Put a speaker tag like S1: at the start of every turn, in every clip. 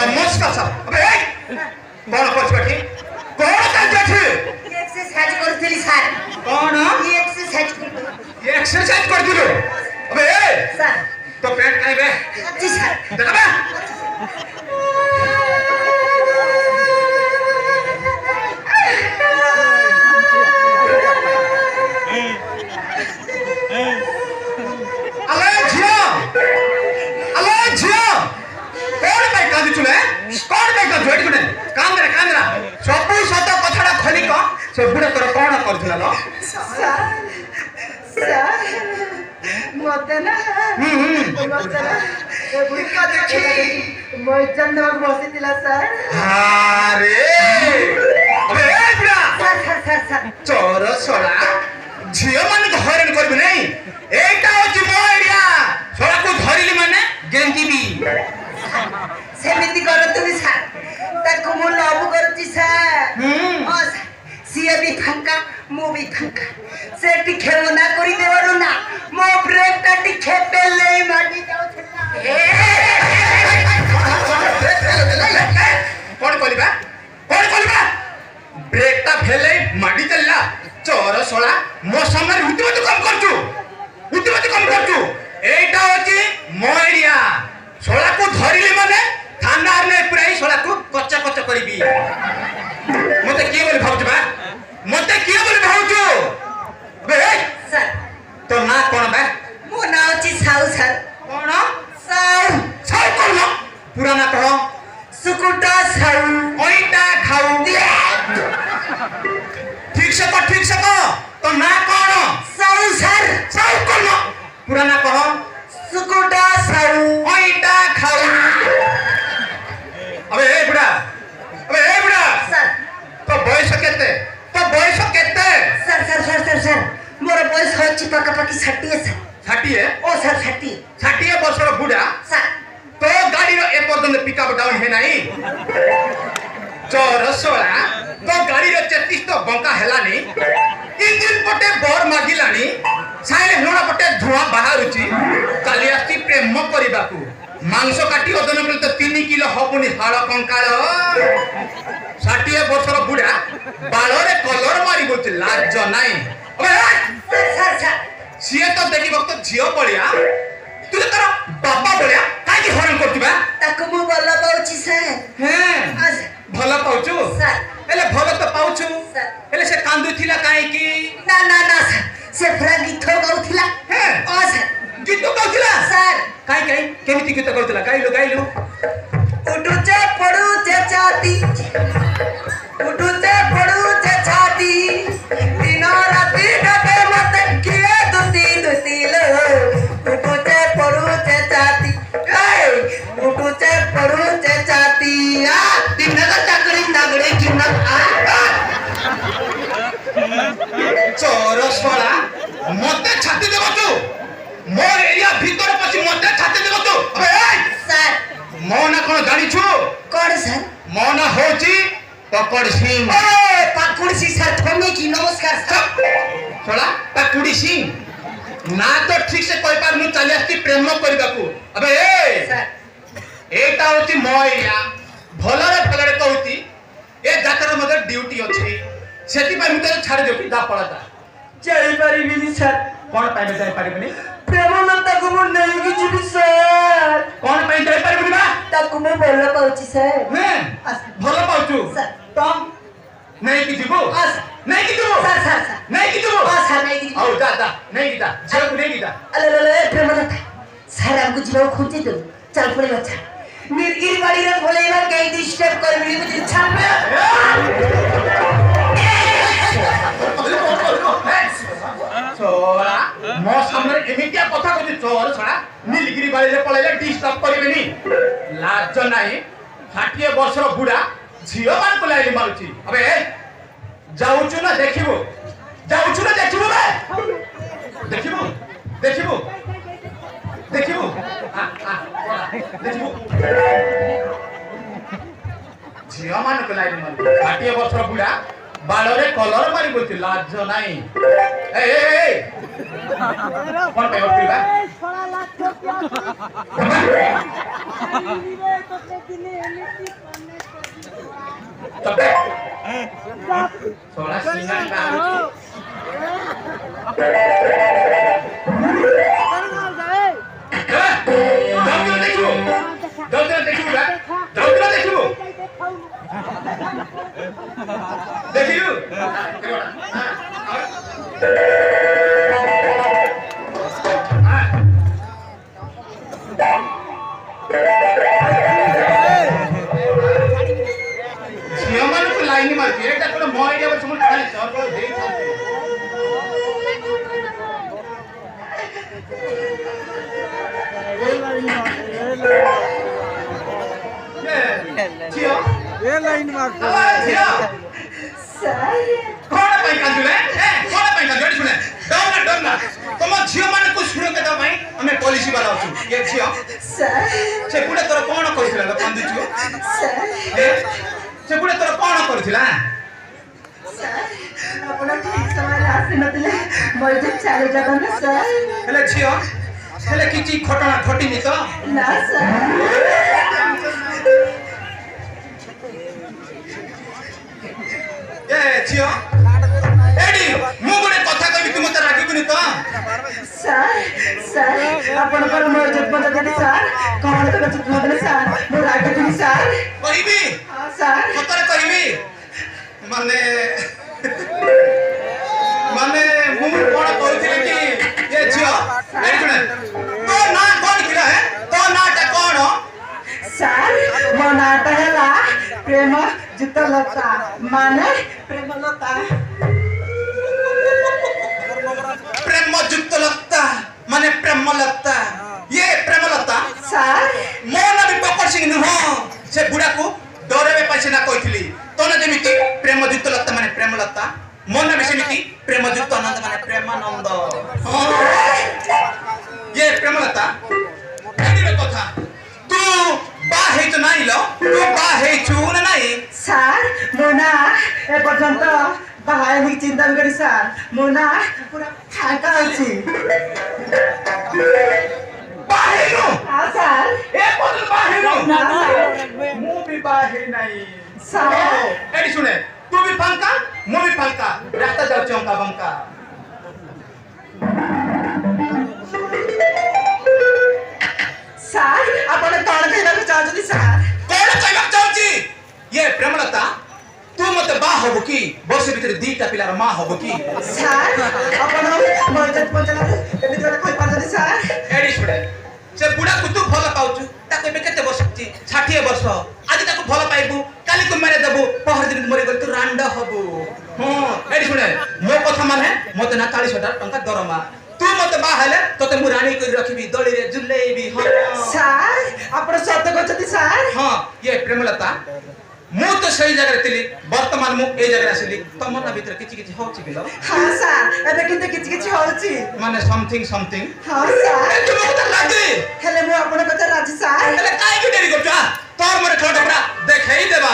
S1: नमस्कार सर अबे कौन कोच बैठी कौन कर बैठी
S2: एक्सरसाइज करथली सर
S1: कौन एक्सरसाइज कर दिलो अबे
S2: सर
S1: तो पेट काई बे
S2: जी सर
S1: देखा बे अरे झिया
S2: ଏ ବୁଢୀକା ଦେଖି ମୋ ଏକ୍ଜାମ ଦେବାକୁ ବସିଥିଲା ସାର୍।
S1: ଆରେ ଅବେ ଏ ବୁଢା
S2: ସାର୍
S1: ଚୋର ଶଳା ଝିଅ ମାନଙ୍କୁ ହଇରାଣ କରିବୁ ନାହିଁ। ଏଇଟା ହଉଛି ମୋ ଏରିଆ। ଶଳାକୁ ଧରିଲି ମାନେ ଗେଞ୍ଜିବି।
S2: ସେମିତି କରନ୍ତୁନି ସାର୍, ତାକୁ ମୁଁ ଲଭ୍ କରୁଛି ସାର୍। ହଁ ସାର୍, ସିଏ ବି ଫାଙ୍କା ମୁଁ ବି ଫାଙ୍କା। ସେ ଟିକେ ମନା କରିଦେବାରୁ ନା ମୋ ବ୍ରେକଟା ଟିକେ ପେଲେଇ ମାଡ଼ି ଯାଉଥିଲା।
S1: କଣ କରିବା ବ୍ରେକଟା ଫେଲେଇ ମାଡି ଚାଲିଲା। ଚୋର ଶଳା ମୋ ସାମ୍ନାରେ ଉତ୍ତିବାଦୀ କମ କରୁଛୁ। ଏଇଟା ହଉଛି ମୋ ଏରିଆ। ଶଳାକୁ ଧରିଲି ମାନେ ଥାନାରେ ନେଇ ପୁରାଇ ଶଳାକୁ କଚା କରିବି। ମତେ କିଏ ବୋଲି ଭାବୁଛୁ ବା?
S2: ସାର୍
S1: ତୋ ନାଁ କଣ ବା?
S2: ମୋ ନାଁ ଅଛି ସାହୁ ସାର୍।
S1: କଣ
S2: ସାହୁ
S1: କଣ ପୁରା ନା କଣ?
S2: ସୁକୁଟା ସାହୁ।
S1: ଅଇଁଟା ଖାଉ। ଠିକ ସେ କହ। ତୋ ନାଁ କଣ?
S2: ସାହୁ ସାର୍।
S1: ସାହୁ କଣ ପୁରା ନା କହ?
S2: ସୁକୁଟା ସାହୁ।
S1: ଅଇଁଟା ଖାଉ। अबे ए बुढ़ा
S2: ସାର୍
S1: तो बयस केते
S2: ସାର୍ ମୋର ବୟସ ଅଛି ପାଖାପାଖି 60 ସାର୍।
S1: 60
S2: ଓ ସାର୍ 60
S1: ବର୍ଷର ବୁढ़ा
S2: ସାର୍।
S1: तो गाड़ी रो ए पर्यंत पिकअप डाउन है नहीं। चोर सोळा तो गाड़ी रो 33 तो बंका हेलानी। इंजिन पटे बोर मागिलानी। साइले लोणा पटे धुआं बाहरुची। काली आस्ती प्रेम करिबाकू मांस काटी ओजन करले तो 3 किलो हबुनी हाड़ कंकाळ। 60 वर्षर बुढ़ा बाଳରେ कलर मारी बोलते लाज नाही। अबे
S2: ସାର୍
S1: सीए तो देखि वक्त झियो पळिया तू तर बापा पळिया काई की हरण करतिबा।
S2: ତାକୁ ମୁଁ ଭଲ ପାଉଛି ସାର୍।
S1: हैं भल पाउछु
S2: ସାର୍
S1: एले भल तो पाउछु
S2: ସାର୍।
S1: एले से कांदु थिला काई की
S2: ନା ସାର୍, ସେ ପୁରା ଗୀତ ଗାଉଥିଲା।
S1: हैं
S2: ଓ ସାର୍
S1: गीत गाउथिला
S2: ସାର୍।
S1: काई केमिति गीत गाउथिला गाइलु
S2: उठुचे पडुचे छाती दिन राती डके मते किए दुती लो। उठुचे पडुचे छाती आ दिन का चाकरी नागड़े किन्नत
S1: चोर सोळा मते छाती देबो तू मोर एरिया भीतर पछि मते छाती देबो तू। अबे
S2: सार
S1: मौना कोन गाड़ी छु
S2: कौन सर?
S1: मौना होची पकड़ सिंह।
S2: ए पाकुड़ सी सर थोने की नमस्कार सर।
S1: सोळा पाकुड़ी सिंह ना तो ठीक से कहि पार मु चली आस्ती प्रेम करिबाकू। अबे
S2: सर
S1: एटा होची मो एरिया भलरे कहूती ए जाकर मते ड्यूटी अछि सेति पय मु तने छाड़ देबी दा पड़ाता
S2: चली परिबिनी सर।
S1: कोन पाइबे जाय पारिबनी
S2: प्रेमानंद को मु नहीं की जीवी सर।
S1: कोन पाइ जाय पारिबनी बा
S2: ताकू मु बोल पाउची सर।
S1: हैं भलो पाउछु
S2: सर
S1: तम नहीं की जीवो नहीं की जीवो
S2: सर
S1: नहीं की जीवो
S2: सर नहीं की
S1: औ जा नहीं की जा जेब नहीं की जा
S2: अले प्रेमानंद सर हमको जीवा खोजे दो चल पड़े बच्चा निर्गिर बाड़ी रे बोलेबा के डिस्टर्ब कर मिली मुझे इच्छा में
S1: सोळा मो सामने एमितिया कथा कहती चोर छड़ा नीलगिरी बाड़ी रे पळैले डिस्टर्ब करिबेनी लाज नाही 60 वर्षर बुढ़ा झियो मान को लाइली मारुची। अबे जाउछु ना देखिबो बे देखिबो देखिबो झियो मान को लाइली मारुची 60 वर्षर बुढ़ा बाଳରେ कलर मारी बोलती लाज नाही। ए कोन पे उठिबा
S3: छोड़ा लाख रुपया
S1: तबे सोळा सिंगार का देखिबो देखियो झियो मान को लाइन मारती एटा कोन मो एरिया पर समझ खाली सर को देई
S3: ଲାଇନ୍ ମାର୍କ
S1: ଝିଅ
S2: ସାର୍
S1: କଣ ପାଇଁ କାନ୍ଦୁଲେ କଣ ପାଇଁ କାନ୍ଦୁଲେ ଶୁଣେ ଡରନା ତମ ଝିଅ ମାନଙ୍କୁ ସୁରକ୍ଷା ଦେବା ପାଇଁ ଆମେ ପୋଲିସ ବାଲା ଅଛୁ ଏ ଝିଅ
S2: ସାର୍
S1: ସେ ଗୁଡେ ତୋର କଣ କରିଥିଲା ଲୋ କାନ୍ଦୁଛୁ
S2: ସାର୍
S1: ସେ ଗୁଡେ ତୋର କଣ କରିଥିଲା
S2: ସାର୍ ଆପଣ ଠିକ୍ ସମୟରେ ଆସିନଥିଲେ ମୋର ଯେ ଚାଲି ଯାଆନ୍ତା ସାର୍
S1: ହେଲେ ଝିଅ ହେଲେ କିଛି ଘଟଣା ଘଟିନି ତ
S2: ନା ସାର୍
S1: ଏ ଝିଅ ଏଡି ମୁଁ ଗୋଟେ କଥା କହିବି ତୁ ମତେ ରାଗିବୁନି ତ
S2: ସାର୍ ସାର୍ ଆପଣଙ୍କର ମୋର ଜନ୍ମ ଜାଗାରେ ସାର୍ କଣ ତ ଜନ୍ମ ଦେଲେ ସାର୍ ମୁଁ ରାଗିଥିଲି ସାର୍
S1: କହିବି
S2: ହଁ ସାର୍
S1: ସତରେ କହିବି ମାନେ ମାନେ ମୁଁ କଣ କହୁଥିଲି କି ଏ ଝିଅ ଏଡି ଶୁଣେ ତୋ ନାଁ କଣ ଥିଲା ତୋ ନାଁଟା କଣ
S2: ସାର୍ ମୋ ନାଁଟା ହେଲା ପ୍ରେମ ଜିତଲତା ମାନେ ପ୍ରେମଲତା
S1: ପ୍ରେମଯୁକ୍ତ ଲତା ମାନେ ପ୍ରେମଲତା ଇଏ ପ୍ରେମଲତା
S2: ସାର୍
S1: ମୋ ନାଁ ବି ପକଡ଼ ସିଂ ନୁହଁ ସେ ବୁଢ଼ାକୁ ଡରେଇବା ପାଇଁ ସିନା କହିଥିଲି ତୋ ନାଁ ଯେମିତି ପ୍ରେମଯୁକ୍ତ ଲତା ମାନେ ପ୍ରେମଲତା ମୋ ନାଁ ବି ସେମିତି ପ୍ରେମଯୁକ୍ତ ଆନନ୍ଦ ମାନେ ପ୍ରେମାନନ୍ଦ ଇଏ ପ୍ରେମଲତା ଏମିତି କଥା ତୁ ବାହା ହେଇଛୁ ନାଇଁ ଲ ତୁ ବାହା ହେଇଛୁ ନା ନାଇଁ
S2: ସାର୍ ମୋ ନାଁ ଏପର୍ଯ୍ୟନ୍ତ ବାହା ହେଇକି ଚିନ୍ତା ବି କରି ସାର୍ ମୋ ନାଁ ପୁରା ଫାଙ୍କା ଅଛି
S1: ବାହା ହେଇନୁ
S2: ହଁ ସାର୍
S1: ଏ ପର୍ଯ୍ୟନ୍ତ ବାହା ହେଇନୁ
S2: ନା ସାର୍
S1: ମୁଁ ବି ବାହା ହେଇ ନାହିଁ
S2: ସାର୍
S1: ଏଠି ଶୁଣେ ତୁ ବି ଫାଙ୍କା ମୁଁ ବି ଫାଙ୍କା ରାସ୍ତା ଯାଉଛି ଅଙ୍କା ବଙ୍କା
S2: ସାର୍ ଆପଣ କଣ କହିବାକୁ ଚାହୁଁଛନ୍ତି ସାର୍
S1: କଣ କହିବାକୁ ଚାହୁଁଛି ଇଏ ପ୍ରେମଲତା ତୁ ମତେ ବାହା ହବୁ କି ବର୍ଷ ଭିତରେ ଦିଟା ପିଲାର ମା ହବୁ କି
S2: ସାର୍ ଆପଣ ମୋ ଇଜ୍ଜତ ପଞ୍ଚାନରେ ଏମିତି ଗୋଟେ କହିପାରୁଛନ୍ତି ସାର୍
S1: ଏଠି ଶୁଣେ ସେ ବୁଢ଼ାକୁ ତୁ ଭଲ ପାଉଛୁ ତାକୁ ଏବେ କେତେ ବର୍ଷ ଅଛି 60 ବର୍ଷ ଆଜି ତାକୁ ଭଲ ପାଇବୁ କାଲିକୁ ମେରେ ଦେବୁ ପହର ଦିନ ମରିଗଲେ ତୁ ରାଣ୍ଡ ହବୁ ହଁ ଏଠି ଶୁଣେ ମୋ କଥା ମାନେ ମତେ ନା 40,000 ଟଙ୍କା ଦରମା ତୁ ମତେ ବାହା ହେଲେ ତତେ ମୁଁ ରାଣୀ କରି ରଖିବି ଦଳିରେ ଝୁଲେଇବି ହଁ
S2: ସାର୍ ଆପଣ ସତ କହୁଛନ୍ତି ସାର୍
S1: ହଁ ଇଏ ପ୍ରେମଲତା ମୁଁ ତ ସେଇ ଜାଗାରେ ଥିଲି ବର୍ତ୍ତମାନ ମୁଁ ଏଇ ଜାଗାରେ ଆସିଲି ତମ ମନ ଭିତରେ କିଛି କିଛି ହଉଛି କି
S2: ହଁ ସାର୍ ଏବେ କିନ୍ତୁ କିଛି କିଛି ହଉଛି
S1: ମାନେ ସମଥିଙ୍ଗ
S2: ହଁ ସାର୍
S1: ତୁ ମତେ ଲାଗି
S2: ହେଲେ ମୁଁ ଆପଣଙ୍କ କଥା ରାଜି ସାର୍
S1: ହେଲେ କାହିଁକି ଡେରି କରୁଛୁ ତୋର ମୋର ଖେଳଟା ପୁରା ଦେଖେଇ ଦେବା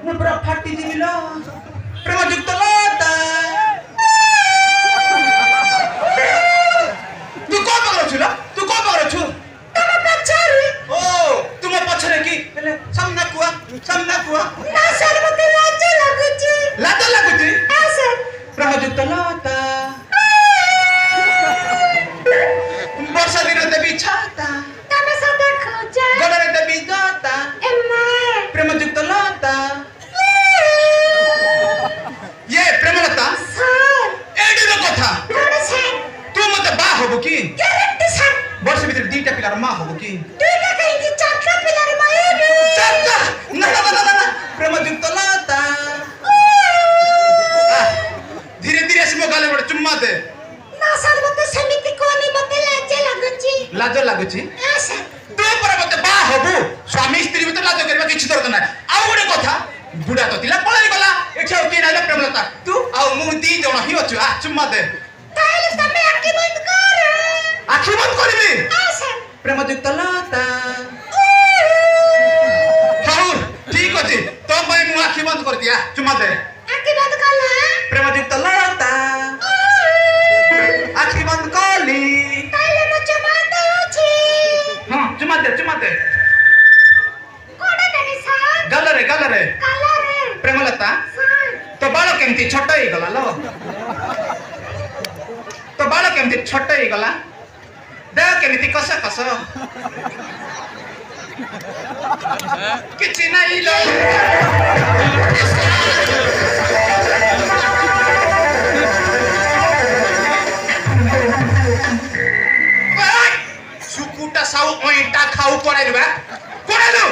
S1: ମୁଁ ପୁରା ଫାଟି ଯିବି ଲୋ ପ୍ରେମ ଯୁକ୍ତ ଲତା ତୁ କଣ ପକଡ଼ଛୁ ଲୋ ତୁ କଣ ପକଡ଼ଛୁ
S2: ତମ ପଛରେ
S1: ଓ ତୁମ ପଛରେ କି ହେଲେ ସାମ୍ନା କୁଆ
S2: ନା ସାର୍ ମତେ ଲାଜ ଲାଗୁଛି
S1: ଲାଜ ଲାଗୁଛି
S2: ହଁ ସାର୍
S1: ପ୍ରେମ ଯୁକ୍ତ ଲତା ବର୍ଷା ଦିନ ଦେବି ଛାତା
S2: ତମେ ସଦା ଖୋଜା
S1: ଗୋଡ଼ରେ ଦେବି ଜତା
S2: ଏମା
S1: ପ୍ରେମ ଯୁକ୍ତ ଲତା ये प्रेमलता
S2: ସାର୍
S1: एडिर कथा
S2: କଣ ସାର୍
S1: तू मते बा हबो की
S2: ଗ୍ୟାରେଣ୍ଟି ସାର୍
S1: वर्ष भीतर दीटा पिलार मा हबो की
S2: ଦୁଇଟା କାହିଁକି ଚାରିଟା ପିଲାର ମାଇବି
S1: चाचा ना प्रेम युक्त लता धीरे धीरे से गाले बड़ चुम्मा दे
S2: ନା ସାର୍ ମତେ ସେମିତି କୁହନି ମତେ ଲାଜ ଲାଗୁଛି
S1: लाज लागुची
S2: ହଁ ସାର୍
S1: तू पर मते बा हबो स्वामी स्त्री भीतर लाज करबा किछि दरद ना आउ गोटे कथा बुढ़ा तो तिला पळाई गला एठा की नाइला प्रेमलता तू आउ मु दी जण ही अछु आ चुम्मा दे
S2: ତାହେଲେ ତମେ ଆଖି ବନ୍ଦ କର
S1: आखि बंद करबी
S2: ହଁ ସାର୍
S1: प्रेम युक्त लता हाउ ठीक अछि तो भाई मु आखि बंद कर दिया चुम्मा दे
S2: ଆଖି ବନ୍ଦ କଲା
S1: प्रेम युक्त लता आखि बंद कली
S2: ତାହେଲେ ମୁଁ ଜମା ଦେଉଛି
S1: हां चुम्मा दे
S2: କୋଉଟା ଦେବି ସାର୍
S1: गलरे
S2: କଲରେ
S1: प्रेमलता
S2: ସାର୍
S1: तो बाल केमती छोट ही गला लो तो बाल केमती छोट ही गला दे केमती कस किछि नहीं लो सुकुटा साउ ओइटा खाऊ पड़े बा कोने लो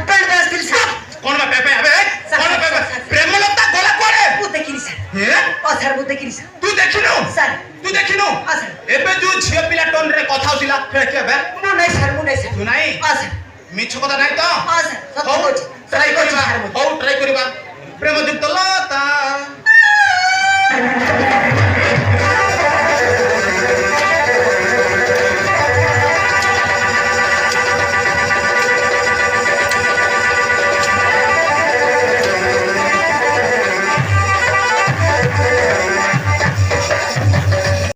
S2: पेड़ पे अस्थिर सार
S1: कोन बा पेपे अबे कोन बा पेपे प्रेमलता गला कोड़े
S2: वो देखिनी सार
S1: हे
S2: ओ सार वो देखिनी सार
S1: तू देखिनो
S2: सार
S1: सर एबे जो झियो पिला टोन रे कथा होतिला के बे
S2: मु नहीं सार
S1: तू नहीं
S2: सर
S1: मिछ कथा नहीं तो
S2: सर सब कुछ
S1: ट्राई करबा हो ट्राई करबा प्रेम युक्त लता